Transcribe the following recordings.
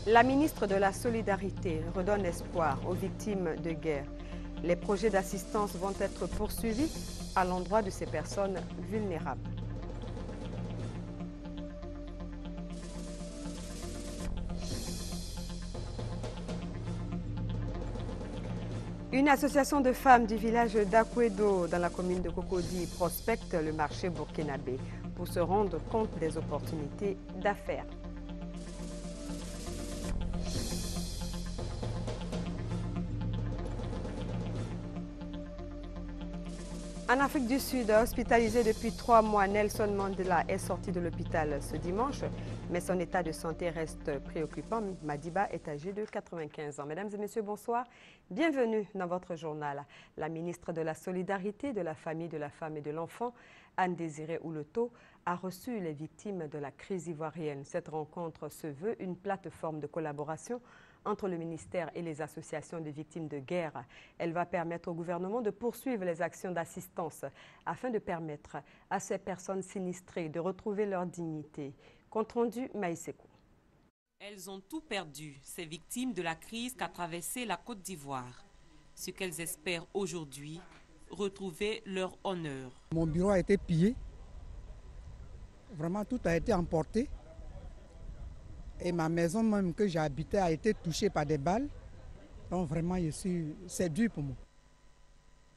La ministre de la Solidarité redonne espoir aux victimes de guerre. Les projets d'assistance vont être poursuivis à l'endroit de ces personnes vulnérables. Une association de femmes du village d'Akwedo dans la commune de Cocody prospecte le marché burkinabé pour se rendre compte des opportunités d'affaires. En Afrique du Sud, hospitalisé depuis 3 mois, Nelson Mandela est sorti de l'hôpital ce dimanche, mais son état de santé reste préoccupant. Madiba est âgé de 95 ans. Mesdames et messieurs, bonsoir. Bienvenue dans votre journal. La ministre de la Solidarité, de la Famille, de la Femme et de l'Enfant, Anne-Désirée Ouloto, a reçu les victimes de la crise ivoirienne. Cette rencontre se veut une plateforme de collaboration entre le ministère et les associations de victimes de guerre. Elle va permettre au gouvernement de poursuivre les actions d'assistance afin de permettre à ces personnes sinistrées de retrouver leur dignité. Compte rendu, Maïsekou. Elles ont tout perdu, ces victimes de la crise qu'a traversée la Côte d'Ivoire. Ce qu'elles espèrent aujourd'hui, retrouver leur honneur. Mon bureau a été pillé. Vraiment, tout a été emporté. Et ma maison même que j'habitais a été touchée par des balles. Donc vraiment, c'est dur pour moi.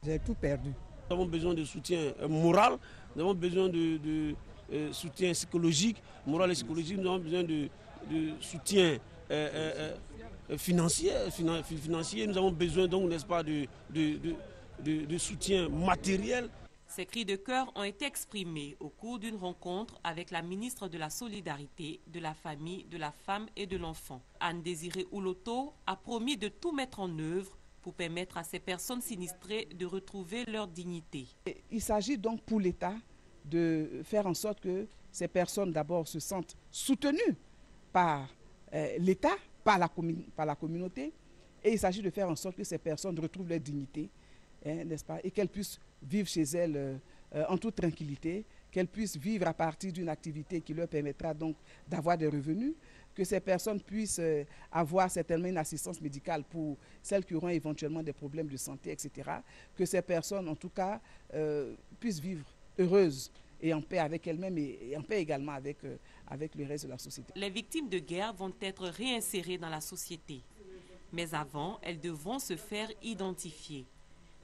J'ai tout perdu. Nous avons besoin de soutien moral, nous avons besoin de soutien psychologique, moral et psychologique, nous avons besoin de soutien financier, nous avons besoin donc, n'est-ce pas, de soutien matériel. Ces cris de cœur ont été exprimés au cours d'une rencontre avec la ministre de la Solidarité, de la Famille, de la Femme et de l'Enfant. Anne-Désirée Ouloto a promis de tout mettre en œuvre pour permettre à ces personnes sinistrées de retrouver leur dignité. Il s'agit donc pour l'État de faire en sorte que ces personnes d'abord se sentent soutenues par l'État, par la communauté, et il s'agit de faire en sorte que ces personnes retrouvent leur dignité, n'est-ce pas, et qu'elles puissent vivre chez elles en toute tranquillité, qu'elles puissent vivre à partir d'une activité qui leur permettra donc d'avoir des revenus, que ces personnes puissent avoir certainement une assistance médicale pour celles qui auront éventuellement des problèmes de santé, etc. Que ces personnes, en tout cas, puissent vivre heureuses et en paix avec elles-mêmes et en paix également avec le reste de la société. Les victimes de guerre vont être réinsérées dans la société. Mais avant, elles devront se faire identifier.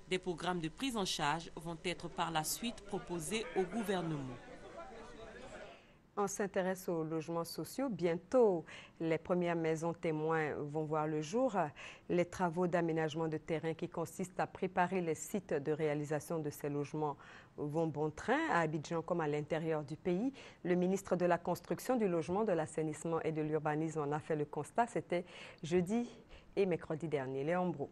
Des programmes de prise en charge vont être par la suite proposés au gouvernement. On s'intéresse aux logements sociaux. Bientôt, les premières maisons témoins vont voir le jour. Les travaux d'aménagement de terrain qui consistent à préparer les sites de réalisation de ces logements vont bon train à Abidjan comme à l'intérieur du pays. Le ministre de la Construction, du Logement, de l'Assainissement et de l'Urbanisme en a fait le constat. C'était jeudi et mercredi dernier. Léon Brou.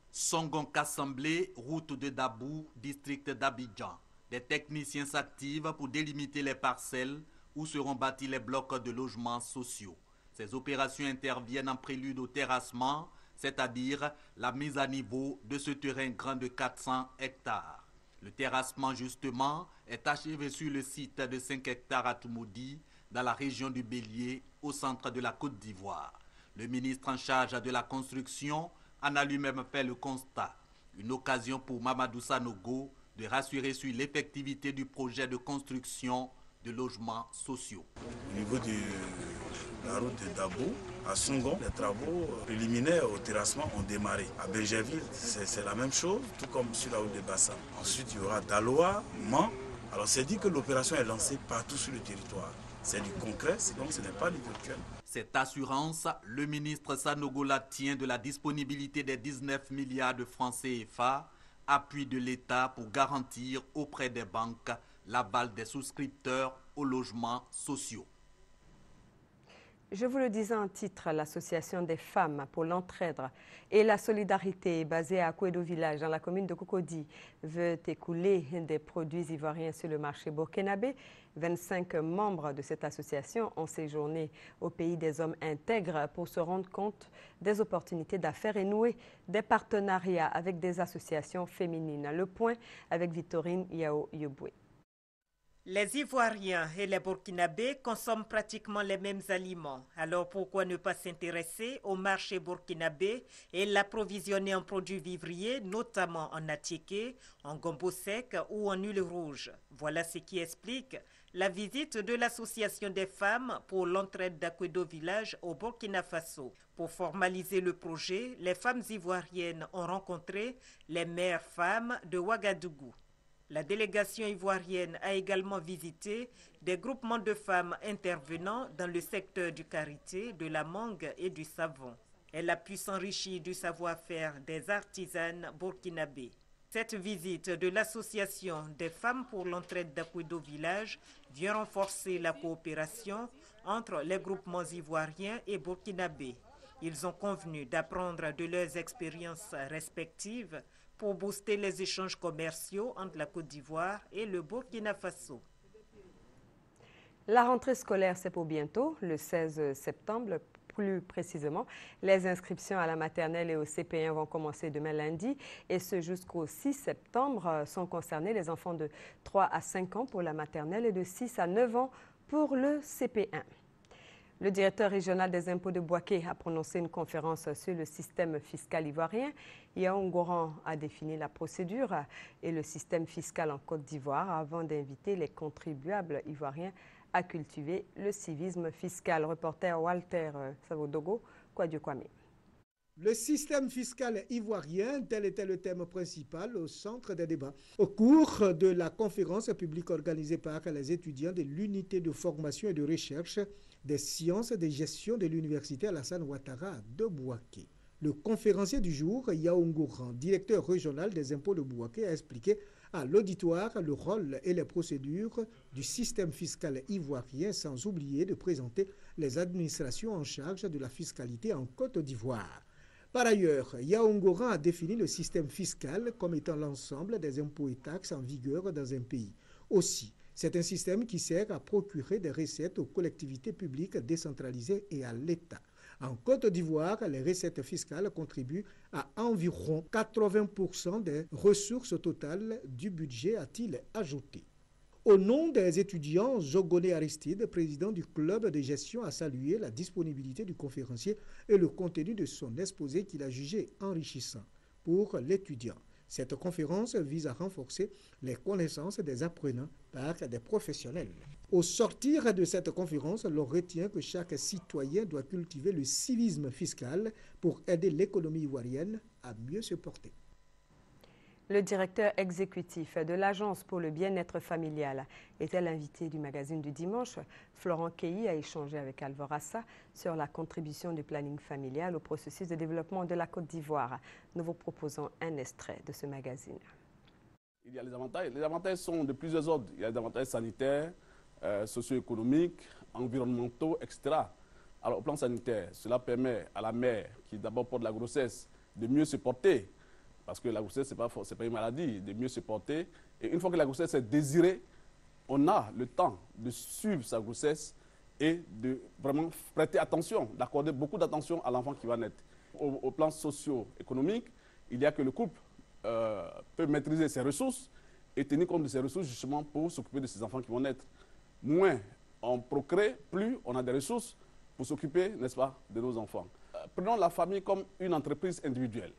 Songonk Assemblée, route de Dabou, district d'Abidjan. Des techniciens s'activent pour délimiter les parcelles où seront bâtis les blocs de logements sociaux. Ces opérations interviennent en prélude au terrassement, c'est-à-dire la mise à niveau de ce terrain grand de 400 hectares. Le terrassement, justement, est achevé sur le site de 5 hectares à Toumoudi, dans la région du Bélier, au centre de la Côte d'Ivoire. Le ministre en charge de la construction en a lui-même fait le constat. Une occasion pour Mamadou Sanogo de rassurer sur l'effectivité du projet de construction de logements sociaux. Au niveau de la route de Dabo, à Songon, les travaux préliminaires au terrassement ont démarré. À Bergerville, c'est la même chose, tout comme sur la route de Bassa. Ensuite, il y aura Daloa, Mans. Alors c'est dit que l'opération est lancée partout sur le territoire. C'est du concret, donc ce n'est pas du virtuel. Cette assurance, le ministre Sanogo la tient de la disponibilité des 19 milliards de francs CFA, appui de l'État pour garantir auprès des banques l'aval des souscripteurs aux logements sociaux. Je vous le disais en titre, l'association des femmes pour l'entraide et la solidarité basée à Akwedo Village, dans la commune de Cocody, veut écouler des produits ivoiriens sur le marché burkinabé. 25 membres de cette association ont séjourné au pays des hommes intègres pour se rendre compte des opportunités d'affaires et nouer des partenariats avec des associations féminines. Le point avec Victorine Yao Yoboué. Les Ivoiriens et les Burkinabés consomment pratiquement les mêmes aliments. Alors pourquoi ne pas s'intéresser au marché burkinabé et l'approvisionner en produits vivriers, notamment en atiké, en gombo sec ou en huile rouge? Voilà ce qui explique la visite de l'Association des femmes pour l'entraide d'Akwedo Village au Burkina Faso. Pour formaliser le projet, les femmes ivoiriennes ont rencontré les mères femmes de Ouagadougou. La délégation ivoirienne a également visité des groupements de femmes intervenant dans le secteur du karité, de la mangue et du savon. Elle a pu s'enrichir du savoir-faire des artisanes burkinabées. Cette visite de l'Association des femmes pour l'entraide d'Akwedo Village vient renforcer la coopération entre les groupements ivoiriens et burkinabés. Ils ont convenu d'apprendre de leurs expériences respectives pour booster les échanges commerciaux entre la Côte d'Ivoire et le Burkina Faso. La rentrée scolaire, c'est pour bientôt, le 16 septembre. Plus précisément, les inscriptions à la maternelle et au CP1 vont commencer demain lundi et ce jusqu'au 6 septembre sont concernés les enfants de 3 à 5 ans pour la maternelle et de 6 à 9 ans pour le CP1. Le directeur régional des impôts de Bouaké a prononcé une conférence sur le système fiscal ivoirien. Yaoundé Goran a défini la procédure et le système fiscal en Côte d'Ivoire avant d'inviter les contribuables ivoiriens à cultiver le civisme fiscal. Reporter Walter Savodogo, Kouadio Kwame. Le système fiscal ivoirien, tel était le thème principal au centre des débats. Au cours de la conférence publique organisée par les étudiants de l'unité de formation et de recherche des sciences de gestion de l'université Alassane Ouattara de Bouaké. Le conférencier du jour, Yaoundé Goran, directeur régional des impôts de Bouaké, a expliqué à l'auditoire le rôle et les procédures du système fiscal ivoirien, sans oublier de présenter les administrations en charge de la fiscalité en Côte d'Ivoire. Par ailleurs, Yaoundé Goran a défini le système fiscal comme étant l'ensemble des impôts et taxes en vigueur dans un pays. Aussi, c'est un système qui sert à procurer des recettes aux collectivités publiques décentralisées et à l'État. En Côte d'Ivoire, les recettes fiscales contribuent à environ 80% des ressources totales du budget, a-t-il ajouté. Au nom des étudiants, Jogoné Aristide, président du club de gestion, a salué la disponibilité du conférencier et le contenu de son exposé qu'il a jugé enrichissant pour l'étudiant. Cette conférence vise à renforcer les connaissances des apprenants par des professionnels. Au sortir de cette conférence, l'on retient que chaque citoyen doit cultiver le civisme fiscal pour aider l'économie ivoirienne à mieux se porter. Le directeur exécutif de l'Agence pour le bien-être familial était l'invité du magazine du dimanche. Florent Keyi a échangé avec Alvorassa sur la contribution du planning familial au processus de développement de la Côte d'Ivoire. Nous vous proposons un extrait de ce magazine. Il y a les avantages. Les avantages sont de plusieurs ordres. Il y a des avantages sanitaires, socio-économiques, environnementaux, etc. Alors au plan sanitaire, cela permet à la mère qui d'abord porte la grossesse de mieux se porter. Parce que la grossesse, ce n'est pas une maladie, de mieux se porter. Et une fois que la grossesse est désirée, on a le temps de suivre sa grossesse et de vraiment prêter attention, d'accorder beaucoup d'attention à l'enfant qui va naître. Au plan socio-économique, il y a que le couple peut maîtriser ses ressources et tenir compte de ses ressources justement pour s'occuper de ses enfants qui vont naître. Moins on procrée, plus on a des ressources pour s'occuper, n'est-ce pas, de nos enfants. Prenons la famille comme une entreprise individuelle.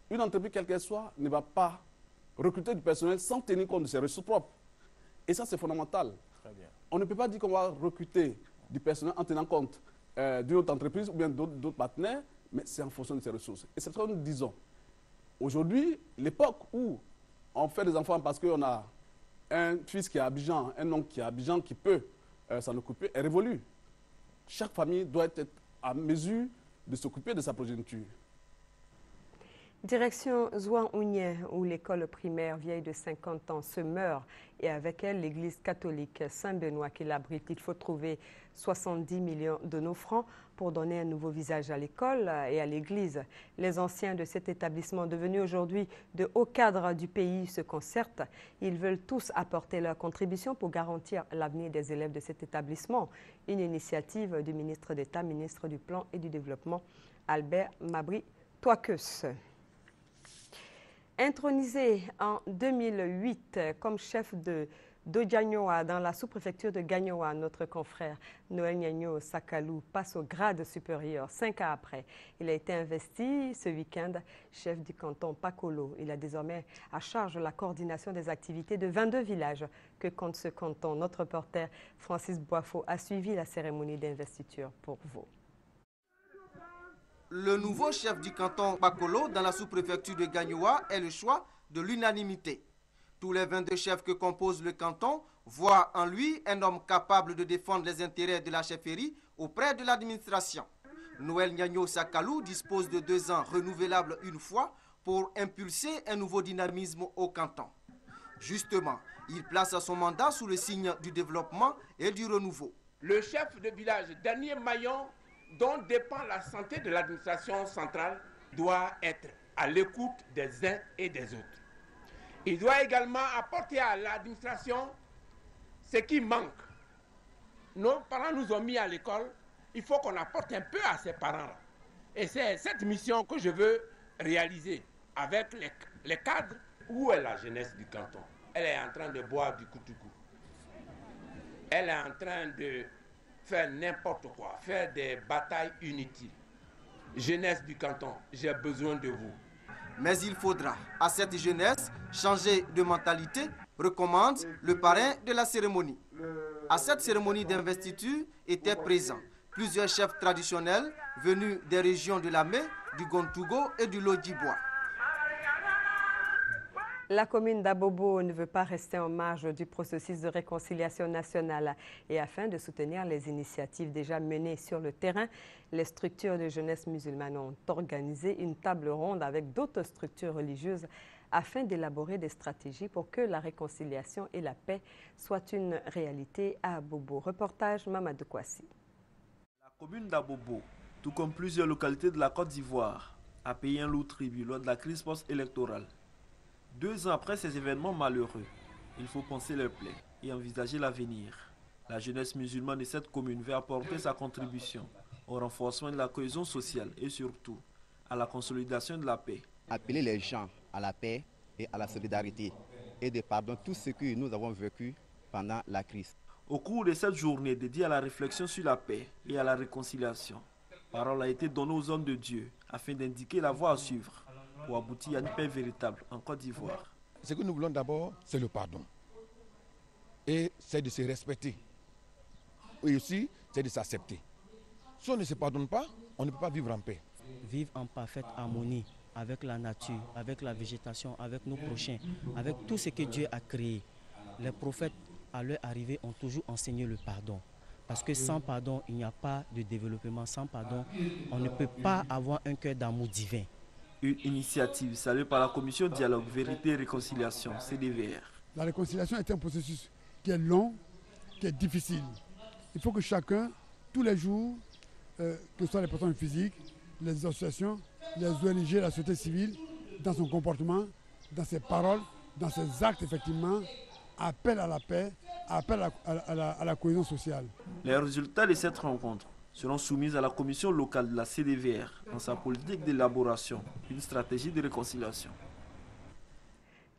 Une entreprise, quelle qu'elle soit, ne va pas recruter du personnel sans tenir compte de ses ressources propres. Et ça, c'est fondamental. Très bien. On ne peut pas dire qu'on va recruter du personnel en tenant compte d'une autre entreprise ou bien d'autres partenaires, mais c'est en fonction de ses ressources. Et c'est ce que nous disons. Aujourd'hui, l'époque où on fait des enfants parce qu'on a un fils qui est à Abidjan, un oncle qui est à Abidjan qui peut s'en occuper, est révolue. Chaque famille doit être à mesure de s'occuper de sa progéniture. Direction Zouan-Ounien, où l'école primaire vieille de 50 ans se meurt et avec elle l'église catholique Saint-Benoît qui l'abrite. Il faut trouver 70 millions de nos francs pour donner un nouveau visage à l'école et à l'église. Les anciens de cet établissement, devenus aujourd'hui de hauts cadres du pays, se concertent. Ils veulent tous apporter leur contribution pour garantir l'avenir des élèves de cet établissement. Une initiative du ministre d'État, ministre du Plan et du Développement, Albert Mabry-Touakeus. Intronisé en 2008 comme chef de d'Odiagnoa, dans la sous-préfecture de Gagnoa, notre confrère Noël Nyagno Sakalou passe au grade supérieur 5 ans après. Il a été investi ce week-end chef du canton Pakolo. Il a désormais à charge la coordination des activités de 22 villages que compte ce canton. Notre reporter Francis Boifo a suivi la cérémonie d'investiture pour vous. Le nouveau chef du canton Pakolo dans la sous-préfecture de Gagnoa est le choix de l'unanimité. Tous les 22 chefs que compose le canton voient en lui un homme capable de défendre les intérêts de la chefferie auprès de l'administration. Noël Nyagno Sakalou dispose de 2 ans renouvelables une fois pour impulser un nouveau dynamisme au canton. Justement, il place son mandat sous le signe du développement et du renouveau. Le chef de village, dernier maillon dont dépend la santé de l'administration centrale, doit être à l'écoute des uns et des autres. Il doit également apporter à l'administration ce qui manque. Nos parents nous ont mis à l'école, il faut qu'on apporte un peu à ces parents-là. Et c'est cette mission que je veux réaliser avec les cadres. Où est la jeunesse du canton? Elle est en train de boire du koutoukou. Elle est en train de faire n'importe quoi, faire des batailles inutiles. Jeunesse du canton, j'ai besoin de vous. Mais il faudra à cette jeunesse changer de mentalité, recommande le parrain de la cérémonie. À cette cérémonie d'investiture étaient présents plusieurs chefs traditionnels venus des régions de Lamé, du Gontougo et du Lodjibois. La commune d'Abobo ne veut pas rester en marge du processus de réconciliation nationale et afin de soutenir les initiatives déjà menées sur le terrain, les structures de jeunesse musulmane ont organisé une table ronde avec d'autres structures religieuses afin d'élaborer des stratégies pour que la réconciliation et la paix soient une réalité à Abobo. Reportage Mamadou Kwasi. La commune d'Abobo, tout comme plusieurs localités de la Côte d'Ivoire, a payé un lourd tribut lors de la crise post-électorale. 2 ans après ces événements malheureux, il faut penser les plaies et envisager l'avenir. La jeunesse musulmane de cette commune veut apporter sa contribution au renforcement de la cohésion sociale et surtout à la consolidation de la paix. Appeler les gens à la paix et à la solidarité et de pardonner tout ce que nous avons vécu pendant la crise. Au cours de cette journée dédiée à la réflexion sur la paix et à la réconciliation, parole a été donnée aux hommes de Dieu afin d'indiquer la voie à suivre pour aboutir à une paix véritable en Côte d'Ivoire. Ce que nous voulons d'abord, c'est le pardon. Et c'est de se respecter. Et aussi, c'est de s'accepter. Si on ne se pardonne pas, on ne peut pas vivre en paix. Vivre en parfaite harmonie avec la nature, avec la végétation, avec nos prochains, avec tout ce que Dieu a créé. Les prophètes, à leur arrivée, ont toujours enseigné le pardon. Parce que sans pardon, il n'y a pas de développement. Sans pardon, on ne peut pas avoir un cœur d'amour divin. Une initiative saluée par la Commission Dialogue, Vérité et Réconciliation, CDVR. La réconciliation est un processus qui est long, qui est difficile. Il faut que chacun, tous les jours, que ce soit les personnes physiques, les associations, les ONG, la société civile, dans son comportement, dans ses paroles, dans ses actes, effectivement, appelle à la paix, appelle à la cohésion sociale. Les résultats de cette rencontre seront soumises à la commission locale de la CDVR dans sa politique d'élaboration d'une stratégie de réconciliation.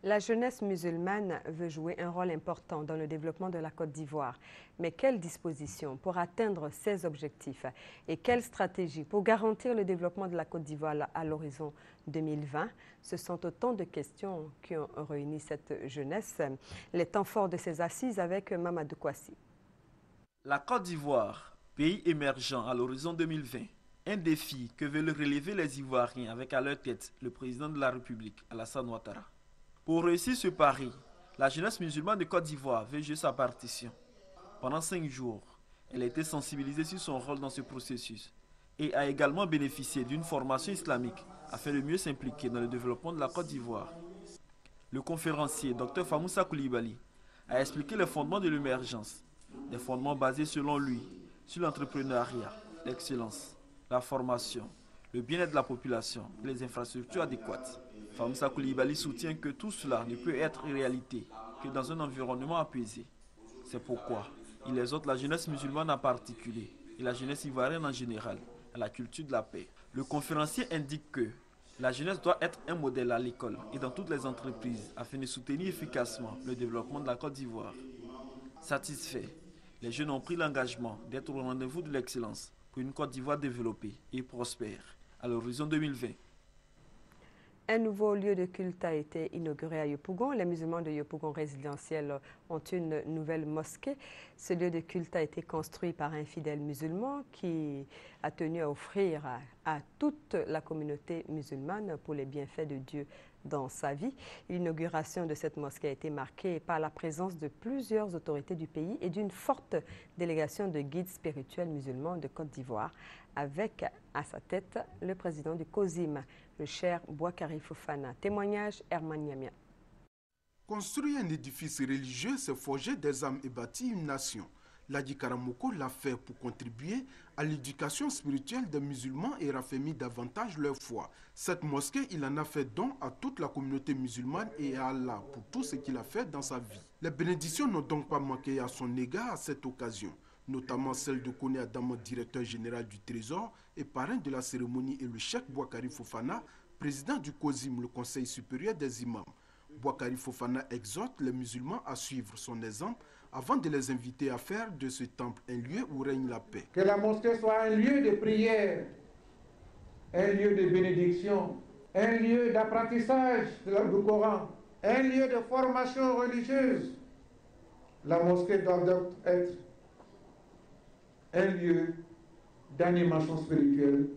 La jeunesse musulmane veut jouer un rôle important dans le développement de la Côte d'Ivoire. Mais quelles dispositions pour atteindre ces objectifs et quelles stratégies pour garantir le développement de la Côte d'Ivoire à l'horizon 2020? Ce sont autant de questions qui ont réuni cette jeunesse. Les temps forts de ces assises avec Mamadou Kwasi. La Côte d'Ivoire, pays émergent à l'horizon 2020, un défi que veulent relever les Ivoiriens avec à leur tête le président de la République, Alassane Ouattara. Pour réussir ce pari, la jeunesse musulmane de Côte d'Ivoire veut jouer sa partition. Pendant 5 jours, elle a été sensibilisée sur son rôle dans ce processus et a également bénéficié d'une formation islamique afin de mieux s'impliquer dans le développement de la Côte d'Ivoire. Le conférencier Dr Famoussa Koulibaly a expliqué les fondements de l'émergence, des fondements basés selon lui sur l'entrepreneuriat, l'excellence, la formation, le bien-être de la population et les infrastructures adéquates. Famoussa Koulibaly soutient que tout cela ne peut être réalité que dans un environnement apaisé. C'est pourquoi il exhorte la jeunesse musulmane en particulier et la jeunesse ivoirienne en général à la culture de la paix. Le conférencier indique que la jeunesse doit être un modèle à l'école et dans toutes les entreprises afin de soutenir efficacement le développement de la Côte d'Ivoire. Satisfaits, les jeunes ont pris l'engagement d'être au rendez-vous de l'excellence pour une Côte d'Ivoire développée et prospère à l'horizon 2020. Un nouveau lieu de culte a été inauguré à Yopougon. Les musulmans de Yopougon résidentiel ont une nouvelle mosquée. Ce lieu de culte a été construit par un fidèle musulman qui a tenu à offrir à toute la communauté musulmane pour les bienfaits de Dieu dans sa vie. L'inauguration de cette mosquée a été marquée par la présence de plusieurs autorités du pays et d'une forte délégation de guides spirituels musulmans de Côte d'Ivoire, avec à sa tête le président du COSIM, le cher Boakari Fofana. Témoignage Herman Niamia. Construire un édifice religieux, c'est forger des âmes et bâtir une nation. Ladi Karamoko l'a fait pour contribuer à l'éducation spirituelle des musulmans et raffermir davantage leur foi. Cette mosquée, il en a fait don à toute la communauté musulmane et à Allah pour tout ce qu'il a fait dans sa vie. Les bénédictions n'ont donc pas manqué à son égard à cette occasion, notamment celle de Kone Adamo, directeur général du Trésor et parrain de la cérémonie, et le cheikh Boakari Fofana, président du COSIM, le Conseil supérieur des imams. Boakari Fofana exhorte les musulmans à suivre son exemple avant de les inviter à faire de ce temple un lieu où règne la paix. Que la mosquée soit un lieu de prière, un lieu de bénédiction, un lieu d'apprentissage du Coran, un lieu de formation religieuse. La mosquée doit donc être un lieu d'animation spirituelle.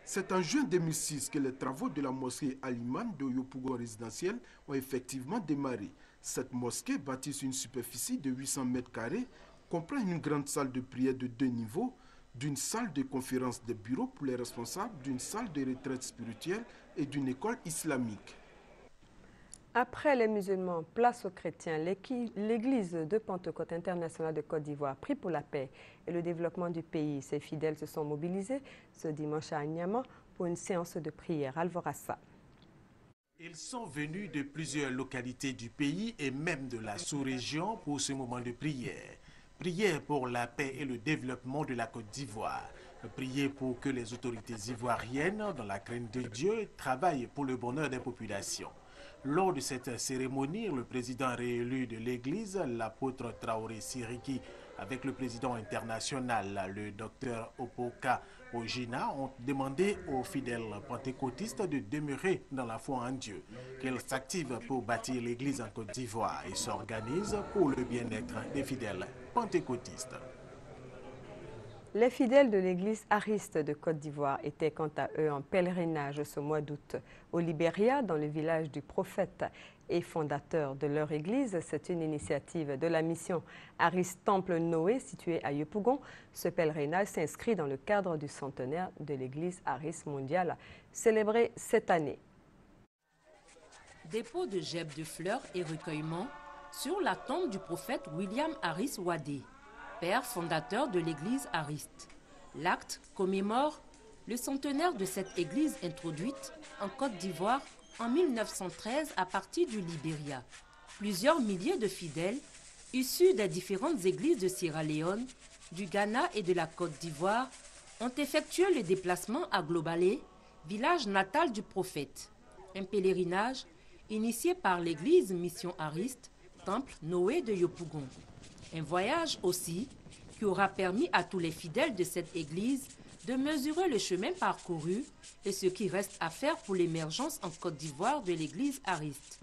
C'est en juin 2006 que les travaux de la mosquée Al-Iman de Yopougon résidentiel ont effectivement démarré. Cette mosquée, bâtie sur une superficie de 800 mètres carrés, comprend une grande salle de prière de 2 niveaux, d'une salle de conférence de bureaux pour les responsables, d'une salle de retraite spirituelle et d'une école islamique. Après les musulmans, place aux chrétiens. L'église de Pentecôte internationale de Côte d'Ivoire prie pour la paix et le développement du pays. Ses fidèles se sont mobilisés ce dimanche à Niamey pour une séance de prière. Alvorassa. Ils sont venus de plusieurs localités du pays et même de la sous-région pour ce moment de prière. Prière pour la paix et le développement de la Côte d'Ivoire. Prier pour que les autorités ivoiriennes, dans la crainte de Dieu, travaillent pour le bonheur des populations. Lors de cette cérémonie, le président réélu de l'Église, l'apôtre Traoré Siriki, avec le président international, le docteur Opoka Ojina, ont demandé aux fidèles pentecôtistes de demeurer dans la foi en Dieu, qu'ils s'activent pour bâtir l'Église en Côte d'Ivoire et s'organisent pour le bien-être des fidèles pentecôtistes. Les fidèles de l'église Ariste de Côte d'Ivoire étaient quant à eux en pèlerinage ce mois d'août au Libéria, dans le village du prophète et fondateur de leur église. C'est une initiative de la mission Ariste Temple Noé située à Yopougon. Ce pèlerinage s'inscrit dans le cadre du centenaire de l'église Ariste mondiale célébré cette année. Dépôt de gerbes de fleurs et recueillement sur la tombe du prophète William Ariste Wadé, père fondateur de l'église Ariste. L'acte commémore le centenaire de cette église introduite en Côte d'Ivoire en 1913 à partir du Libéria. Plusieurs milliers de fidèles, issus des différentes églises de Sierra Leone, du Ghana et de la Côte d'Ivoire, ont effectué le déplacement à Globalé, village natal du prophète. Un pèlerinage initié par l'église Mission Ariste, Temple Noé de Yopougon. Un voyage aussi qui aura permis à tous les fidèles de cette église de mesurer le chemin parcouru et ce qui reste à faire pour l'émergence en Côte d'Ivoire de l'église Ariste.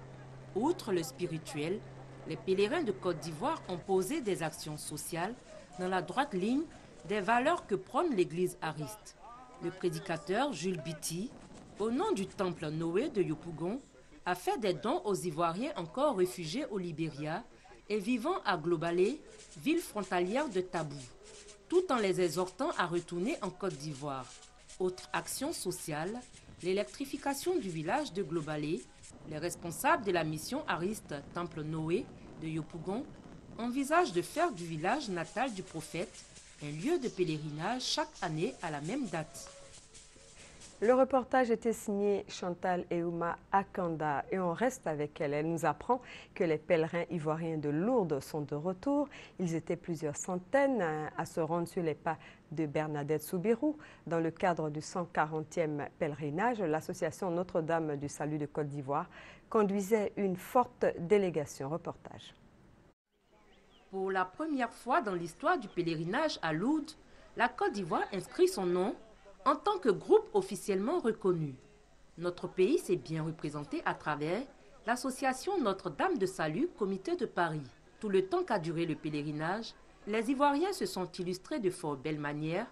Outre le spirituel, les pèlerins de Côte d'Ivoire ont posé des actions sociales dans la droite ligne des valeurs que prône l'église Ariste. Le prédicateur Jules Biti, au nom du temple Noé de Yopougon, a fait des dons aux Ivoiriens encore réfugiés au Libéria et vivant à Globalé, ville frontalière de Tabou, tout en les exhortant à retourner en Côte d'Ivoire. Autre action sociale, l'électrification du village de Globalé. Les responsables de la mission Ariste Temple Noé de Yopougon envisagent de faire du village natal du prophète un lieu de pèlerinage chaque année à la même date. Le reportage était signé Chantal Eouma Akanda et on reste avec elle. Elle nous apprend que les pèlerins ivoiriens de Lourdes sont de retour. Ils étaient plusieurs centaines à se rendre sur les pas de Bernadette Soubirou. Dans le cadre du 140e pèlerinage, l'association Notre-Dame du Salut de Côte d'Ivoire conduisait une forte délégation. Reportage. Pour la première fois dans l'histoire du pèlerinage à Lourdes, la Côte d'Ivoire inscrit son nom en tant que groupe officiellement reconnu. Notre pays s'est bien représenté à travers l'association Notre-Dame de Salut, Comité de Paris. Tout le temps qu'a duré le pèlerinage, les Ivoiriens se sont illustrés de fort belle manière,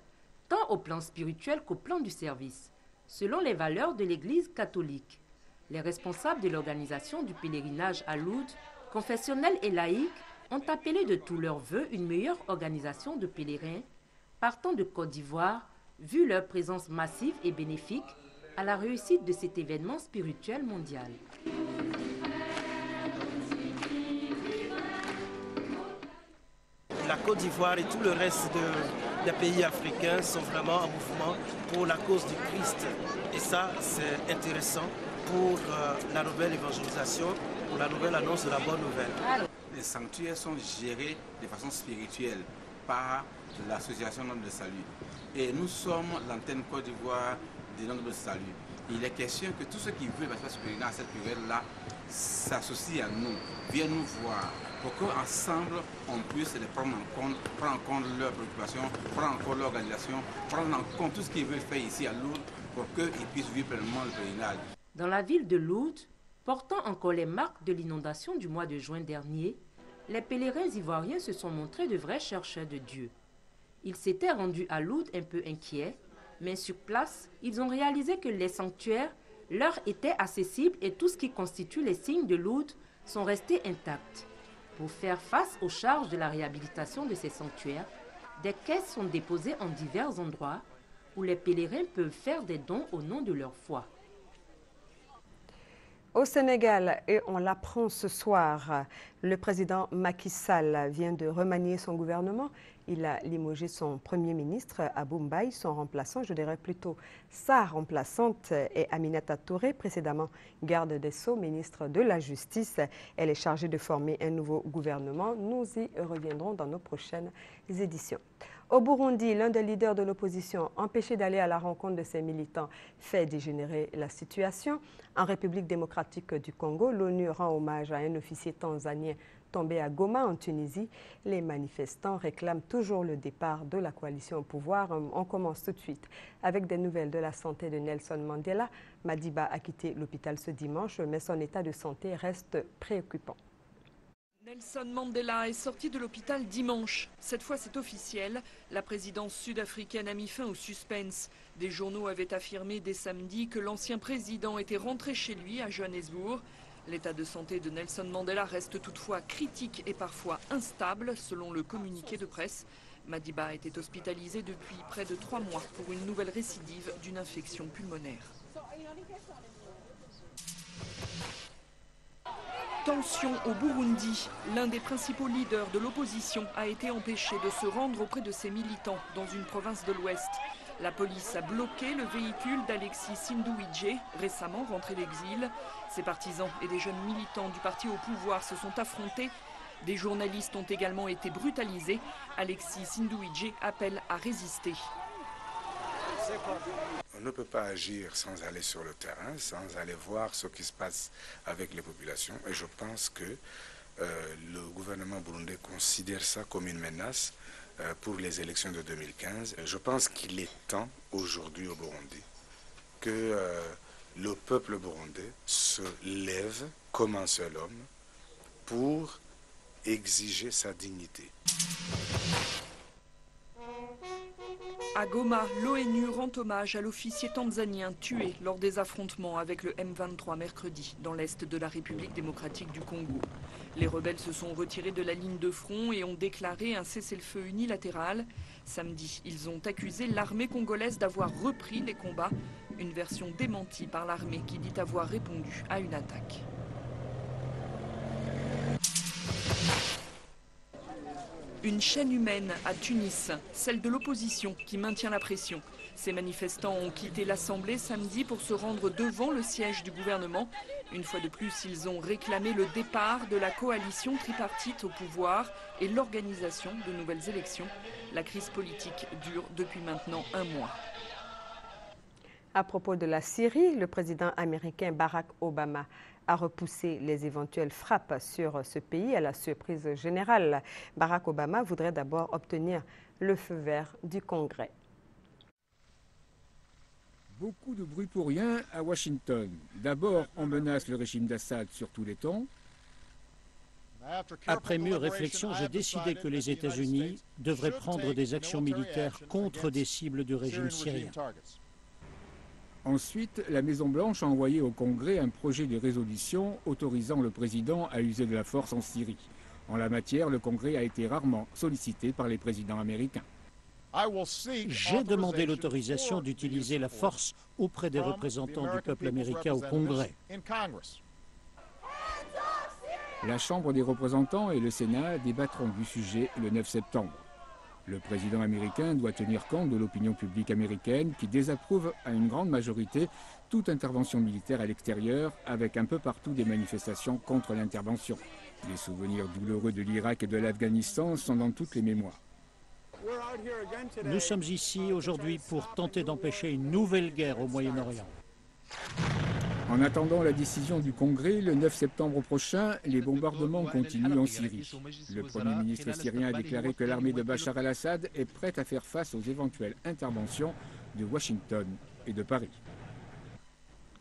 tant au plan spirituel qu'au plan du service, selon les valeurs de l'Église catholique. Les responsables de l'organisation du pèlerinage à Lourdes, confessionnels et laïcs, ont appelé de tous leurs vœux une meilleure organisation de pèlerins partant de Côte d'Ivoire, vu leur présence massive et bénéfique à la réussite de cet événement spirituel mondial. La Côte d'Ivoire et tout le reste des pays africains sont vraiment en mouvement pour la cause du Christ. Et ça, c'est intéressant pour la nouvelle évangélisation, pour la nouvelle annonce de la bonne nouvelle. Les sanctuaires sont gérés de façon spirituelle par l'association Nom de Salut. Et nous sommes l'antenne Côte d'Ivoire des Nom de Salut. Il est question que tous ceux qui veulent participer à cette période-là s'associent à nous, viennent nous voir, pour qu'ensemble on puisse les prendre en compte leurs préoccupations, prendre en compte l'organisation, prendre en compte tout ce qu'ils veulent faire ici à Lourdes pour qu'ils puissent vivre pleinement le pèlerinage. Dans la ville de Lourdes, portant encore les marques de l'inondation du mois de juin dernier, les pèlerins ivoiriens se sont montrés de vrais chercheurs de Dieu. Ils s'étaient rendus à Lourdes un peu inquiets, mais sur place, ils ont réalisé que les sanctuaires leur étaient accessibles et tout ce qui constitue les signes de Lourdes sont restés intacts. Pour faire face aux charges de la réhabilitation de ces sanctuaires, des caisses sont déposées en divers endroits où les pèlerins peuvent faire des dons au nom de leur foi. Au Sénégal, et on l'apprend ce soir, le président Macky Sall vient de remanier son gouvernement. Il a limogé son premier ministre, Abou Mbaye. Son remplaçant, je dirais plutôt sa remplaçante, est Aminata Touré, précédemment garde des Sceaux, ministre de la Justice. Elle est chargée de former un nouveau gouvernement. Nous y reviendrons dans nos prochaines éditions. Au Burundi, l'un des leaders de l'opposition, empêché d'aller à la rencontre de ses militants, fait dégénérer la situation. En République démocratique du Congo, l'ONU rend hommage à un officier tanzanien tombé à Goma, en Tunisie. Les manifestants réclament toujours le départ de la coalition au pouvoir. On commence tout de suite avec des nouvelles de la santé de Nelson Mandela. Madiba a quitté l'hôpital ce dimanche, mais son état de santé reste préoccupant. Nelson Mandela est sorti de l'hôpital dimanche. Cette fois, c'est officiel. La présidence sud-africaine a mis fin au suspense. Des journaux avaient affirmé dès samedi que l'ancien président était rentré chez lui à Johannesburg. L'état de santé de Nelson Mandela reste toutefois critique et parfois instable, selon le communiqué de presse. Madiba était hospitalisé depuis près de 3 mois pour une nouvelle récidive d'une infection pulmonaire. Tension au Burundi. L'un des principaux leaders de l'opposition a été empêché de se rendre auprès de ses militants dans une province de l'Ouest. La police a bloqué le véhicule d'Alexis Sinduidje, récemment rentré d'exil. Ses partisans et des jeunes militants du parti au pouvoir se sont affrontés. Des journalistes ont également été brutalisés. Alexis Sinduidje appelle à résister. On ne peut pas agir sans aller sur le terrain, sans aller voir ce qui se passe avec les populations. Et je pense que le gouvernement burundais considère ça comme une menace pour les élections de 2015. Je pense qu'il est temps aujourd'hui au Burundi que le peuple burundais se lève comme un seul homme pour exiger sa dignité. À Goma, l'ONU rend hommage à l'officier tanzanien tué lors des affrontements avec le M23 mercredi dans l'est de la République démocratique du Congo. Les rebelles se sont retirés de la ligne de front et ont déclaré un cessez-le-feu unilatéral. Samedi, ils ont accusé l'armée congolaise d'avoir repris les combats, une version démentie par l'armée qui dit avoir répondu à une attaque. Une chaîne humaine à Tunis, celle de l'opposition qui maintient la pression. Ces manifestants ont quitté l'Assemblée samedi pour se rendre devant le siège du gouvernement. Une fois de plus, ils ont réclamé le départ de la coalition tripartite au pouvoir et l'organisation de nouvelles élections. La crise politique dure depuis maintenant 1 mois. À propos de la Syrie, le président américain Barack Obama a repoussé les éventuelles frappes sur ce pays à la surprise générale. Barack Obama voudrait d'abord obtenir le feu vert du Congrès. Beaucoup de bruit pour rien à Washington. D'abord, on menace le régime d'Assad sur tous les tons. Après mûre réflexion, j'ai décidé que les États-Unis devraient prendre des actions militaires contre des cibles du régime syrien. Ensuite, la Maison-Blanche a envoyé au Congrès un projet de résolution autorisant le président à user de la force en Syrie. En la matière, le Congrès a été rarement sollicité par les présidents américains. J'ai demandé l'autorisation d'utiliser la force auprès des représentants du peuple américain au Congrès. La Chambre des représentants et le Sénat débattront du sujet le 9 septembre. Le président américain doit tenir compte de l'opinion publique américaine qui désapprouve à une grande majorité toute intervention militaire à l'extérieur, avec un peu partout des manifestations contre l'intervention. Les souvenirs douloureux de l'Irak et de l'Afghanistan sont dans toutes les mémoires. Nous sommes ici aujourd'hui pour tenter d'empêcher une nouvelle guerre au Moyen-Orient. En attendant la décision du Congrès, le 9 septembre prochain, les bombardements continuent en Syrie. Le Premier ministre syrien a déclaré que l'armée de Bachar al-Assad est prête à faire face aux éventuelles interventions de Washington et de Paris.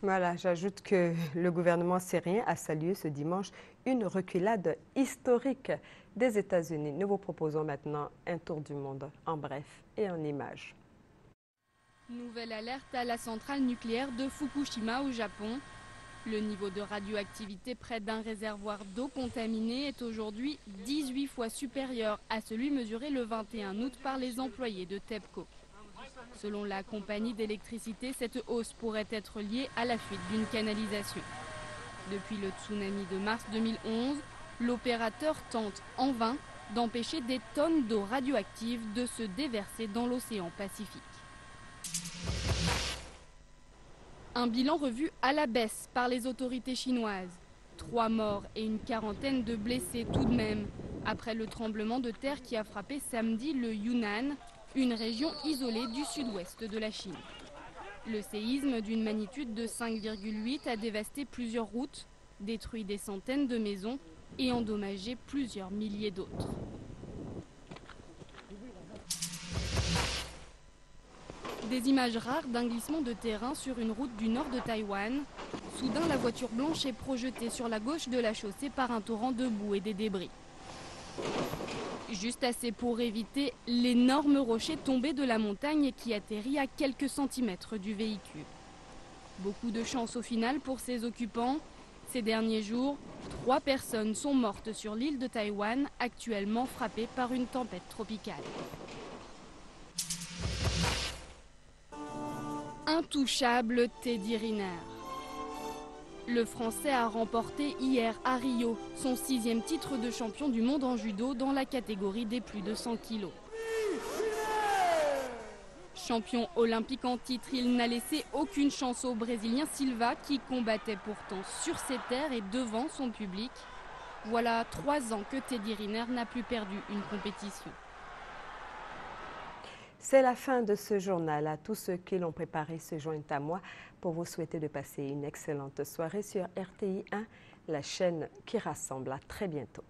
Voilà, j'ajoute que le gouvernement syrien a salué ce dimanche une reculade historique des États-Unis. Nous vous proposons maintenant un tour du monde en bref et en images. Nouvelle alerte à la centrale nucléaire de Fukushima au Japon. Le niveau de radioactivité près d'un réservoir d'eau contaminée est aujourd'hui 18 fois supérieur à celui mesuré le 21 août par les employés de TEPCO. Selon la compagnie d'électricité, cette hausse pourrait être liée à la fuite d'une canalisation. Depuis le tsunami de mars 2011, l'opérateur tente en vain d'empêcher des tonnes d'eau radioactive de se déverser dans l'océan Pacifique. Un bilan revu à la baisse par les autorités chinoises. 3 morts et une quarantaine de blessés tout de même, après le tremblement de terre qui a frappé samedi le Yunnan, une région isolée du sud-ouest de la Chine. Le séisme d'une magnitude de 5,8 a dévasté plusieurs routes, détruit des centaines de maisons et endommagé plusieurs milliers d'autres. Des images rares d'un glissement de terrain sur une route du nord de Taïwan. Soudain, la voiture blanche est projetée sur la gauche de la chaussée par un torrent de boue et des débris. Juste assez pour éviter l'énorme rocher tombé de la montagne qui atterrit à quelques centimètres du véhicule. Beaucoup de chance au final pour ses occupants. Ces derniers jours, 3 personnes sont mortes sur l'île de Taïwan, actuellement frappée par une tempête tropicale. Intouchable Teddy Riner. Le Français a remporté hier à Rio son 6e titre de champion du monde en judo dans la catégorie des plus de 100 kilos. Champion olympique en titre, il n'a laissé aucune chance au Brésilien Silva qui combattait pourtant sur ses terres et devant son public. Voilà 3 ans que Teddy Riner n'a plus perdu une compétition. C'est la fin de ce journal. À tous ceux qui l'ont préparé se joignent à moi pour vous souhaiter de passer une excellente soirée sur RTI 1, la chaîne qui rassemble. À très bientôt.